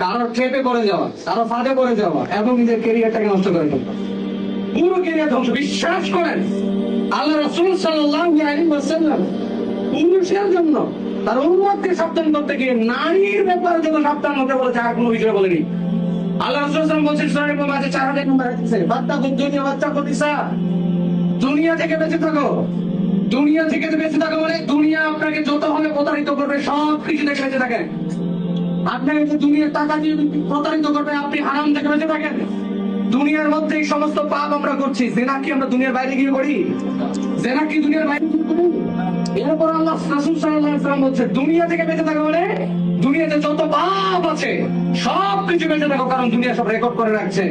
কারো ট্রেপে করে যাওয়া, কারো ফাঁদে করে যাওয়া এবং নিজের ক্যারিয়ারটাকে নষ্ট করে ফেলবা, পুরো ক্যারিয়ার ধ্বংস। বিশ্বাস করেন আল্লাহ রাসূল সাল্লাল্লাহু আলাইহি ওয়াসাল্লাম পুরুষের জন্য তার উম্মতকে সাবধান করতে গিয়ে নারীর ব্যাপারে যত সাবধান হতে বলেছে আর কোনো বিষয় বলেনি। আল্লাহ রাসূল সাল্লাল্লাহু আলাইহি ওয়াসাল্লাম বলেছেন সূরা মাঝে 4000 নম্বর আছে, বাত্তাকুদ দুনিয়া বাত্তাকুদ নিসা, দুনিয়া থেকে বেঁচে থাকো। দুনিয়া থেকে বেঁচে থাকো মানে দুনিয়া আপনাকে যত ভাবে প্রতারিত করবে সব কিছু থেকে বেঁচে থাকেন। আপনাকে দুনিয়ার টাকা দিয়ে প্রতারিত করবে, আপনি হারাম থেকে বেঁচে থাকেন। দুনিয়ার মধ্যে এই সমস্ত পাপ আমরা করছি, জেনা কি আমরা দুনিয়ার বাইরে গিয়ে করি? জেনা কি দুনিয়ার বাইরে গিয়ে করি? এরপর আল্লাহ রাসূল সাল্লাল্লাহু আলাইহি ওয়াসাল্লাম বলছে দুনিয়া থেকে বেঁচে থাকা মানে দুনিয়াতে যত পাপ আছে সব কিছু বেঁচে থাকো, কারণ দুনিয়া সব রেকর্ড করে রাখছে।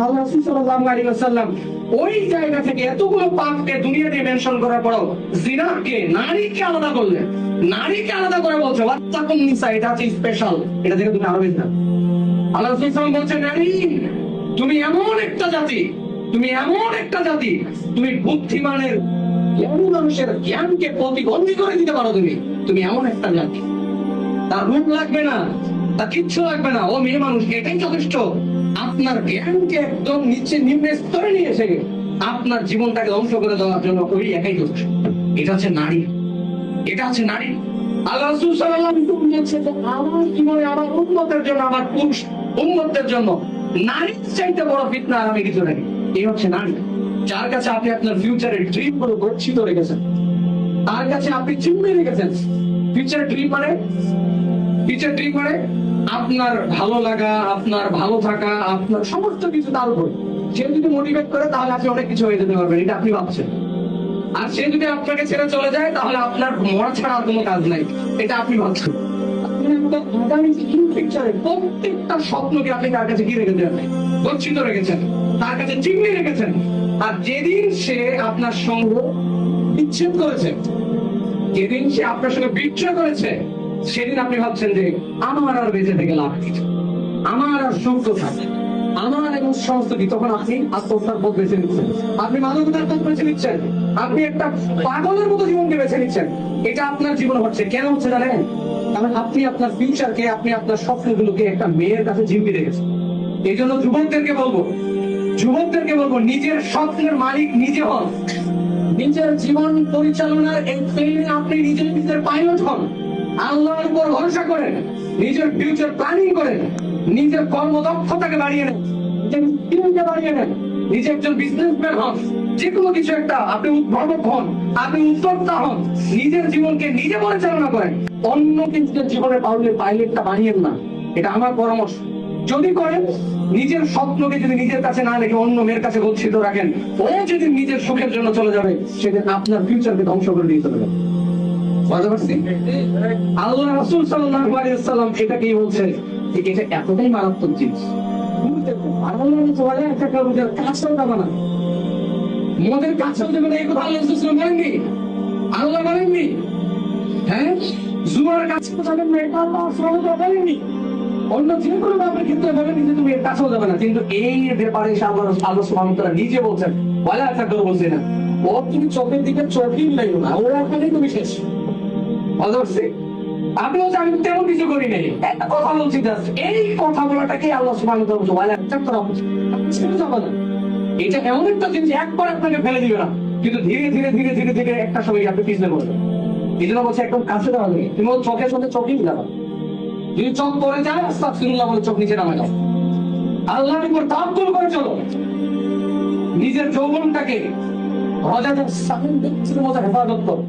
আল্লাহ রাসূল সাল্লাল্লাহু আলাইহি ওয়াসাল্লাম ওই জায়গা থেকে এতগুলো পাপকে দুনিয়া দিয়ে মেনশন করার পরও জিনাকে, নারীকে আলাদা করলেন। নারীকে আলাদা করে বলছে ওয়াত্তাকুন নিসা, এটা আছে স্পেশাল, এটা থেকে তুমি আরো বেশি না। আল্লাহ রাসূল সাল্লাল্লাহু আলাইহি ওয়াসাল্লাম বলছেন নারী তুমি এমন একটা জাতি, তুমি এমন একটা জাতি, তুমি বুদ্ধিমানের জ্ঞানী মানুষের জ্ঞানকে প্রতিবন্ধী করে দিতে পারো। তুমি এমন একটা জাতি, তার রূপ লাগবে না, তার কিচ্ছু লাগবে না, ও মেয়ে মানুষ এটাই যথেষ্ট। আপনার জ্ঞানকে একদম নিচে নিম্ন স্তরে নিয়ে এসে আপনার জীবনটাকে ধ্বংস করে দেওয়ার জন্য ওই একাই যথেষ্ট। এটা হচ্ছে নারী, এটা হচ্ছে নারী। আল্লাহ রাসূল সাল্লাল্লাহু আলাইহি ওয়াসাল্লাম বলেছেন আমার জীবনে আমার উম্মতের জন্য, আমার পুরুষ উম্মতের জন্য নারীর চাইতে বড় ফিতনা আর আমি কিছু নাই। এই হচ্ছে নারী, যার কাছে আপনি আপনার ফিউচারের ড্রিম গুলো গচ্ছিত রেখেছেন, তার কাছে আপনি চিহ্ন রেখেছেন। ফিউচার ড্রিম মানে, ফিউচার ড্রিম মানে আপনার ভালো লাগা, আপনার ভালো থাকা, আপনার সমস্ত কিছু তার উপর। সে যদি মোটিভেট করে তাহলে আপনি অনেক কিছু হয়ে যেতে পারবেন, এটা আপনি ভাবছেন। আর সে যদি আপনাকে ছেড়ে চলে যায় তাহলে আপনার মরা ছাড়া আর কোনো কাজ নাই, এটা আপনি ভাবছেন। প্রত্যেকটা স্বপ্নকে আপনি তার কাছে কি রেখেছেন? গচ্ছিত রেখেছেন, তার কাছে চিহ্ন রেখেছেন। আর যেদিন সে আপনার সঙ্গে বিচ্ছেদ করেছে, যেদিন সে আপনার সঙ্গে বিচ্ছেদ করেছে, সেদিন আপনি ভাবছেন যে আমার আর বেঁচে থেকে লাভ কি, আমার আর সত্য থাকে, আমার এবং সমস্ত কি। তখন আপনি আত্মহত্যার পথ বেছে নিচ্ছেন, আপনি মানবতার পথ বেছে নিচ্ছেন, আপনি একটা পাগলের মতো জীবনকে বেছে নিচ্ছেন। এটা আপনার জীবন হচ্ছে। কেন হচ্ছে জানেন? কারণ আপনি আপনার ফিউচারকে, আপনি আপনার স্বপ্নগুলোকে একটা মেয়ের কাছে জিম্মি রেখেছেন। এই জন্য যুবকদেরকে বলবো নিজের স্বপ্নের মালিক নিজে হন। নিজের জীবন পরিচালনার এই প্লেনে আপনি নিজের পাইলট হন। আল্লাহর উপর ভরসা করেন, নিজের ফিউচার প্ল্যানিং করেন, নিজের কর্মদক্ষতাকে বাড়িয়ে নেন, নিজের স্কিলকে বাড়িয়ে নেন, নিজে একজন বিজনেসম্যান হন। যে কোনো কিছু একটা আপনি উদ্ভাবক হন, আপনি উদ্যোক্তা হন, নিজের জীবনকে নিজে পরিচালনা করেন। অন্য কিন্তু জীবনে পাইলটটা বানিয়েন না, এটা আমার পরামর্শ। যদি করেন, নিজের স্বপ্নকে যদি নিজের কাছে না রেখে অন্য মেয়ের কাছে গচ্ছিত রাখেন, ও যদি নিজের সুখের জন্য চলে যাবে, সেদিন আপনার ফিউচারকে ধ্বংস করে দিয়ে চলে যাবে। আল্লাহ রাসূল সাল্লাল্লাহু আলাইহি ওয়াসাল্লাম এটাকেই বলছে যে এটা এতটাই মারাত্মক জিনিস। মদের কাছেও দেবে না, এই কথা আল্লাহ রাসূল বলেননি, আল্লাহ বলেননি। হ্যাঁ, জুয়ার কাছেও যাবেন না, এটা আল্লাহ সাল্লাল্লাহু বলেননি। অন্য যে কোনো ব্যাপারের ক্ষেত্রে বলেন যে তুমি এর কাছেও যাবে না, কিন্তু এই ব্যাপারে আল্লাহ সুবহানাহু ওয়া তাআলা নিজে বলছেন ওয়ালা তাকরাবু জিনা। ও তুমি চোখের দিকে চোখই লাগবে না, ওর এখানেই তুমি শেষ। আপনি বলছেন আমি তেমন কিছু করি নাই, একটা কথা বলছি জাস্ট। এই কথা বলাটাকে আল্লাহ সুবহানাহু ওয়া তাআলা বলছেন এটা এমন একটা জিনিস একবার আপনাকে ফেলে দিবে না, কিন্তু ধীরে ধীরে ধীরে ধীরে ধীরে একটা সময় আপনি পিছনে পড়বেন। এই জন্য বলছে একদম কাছে দেওয়া যাবে, তুমি ওর চোখের সঙ্গে চোখই মিলাবা। যদি চোখ পড়ে যায় আস্তাগফিরুল্লাহ বলে চোখ নিচে নামায় দাও, আল্লাহর উপর তাওয়াক্কুল করে চলো। নিজের যৌবনটাকে হেফাজত করো।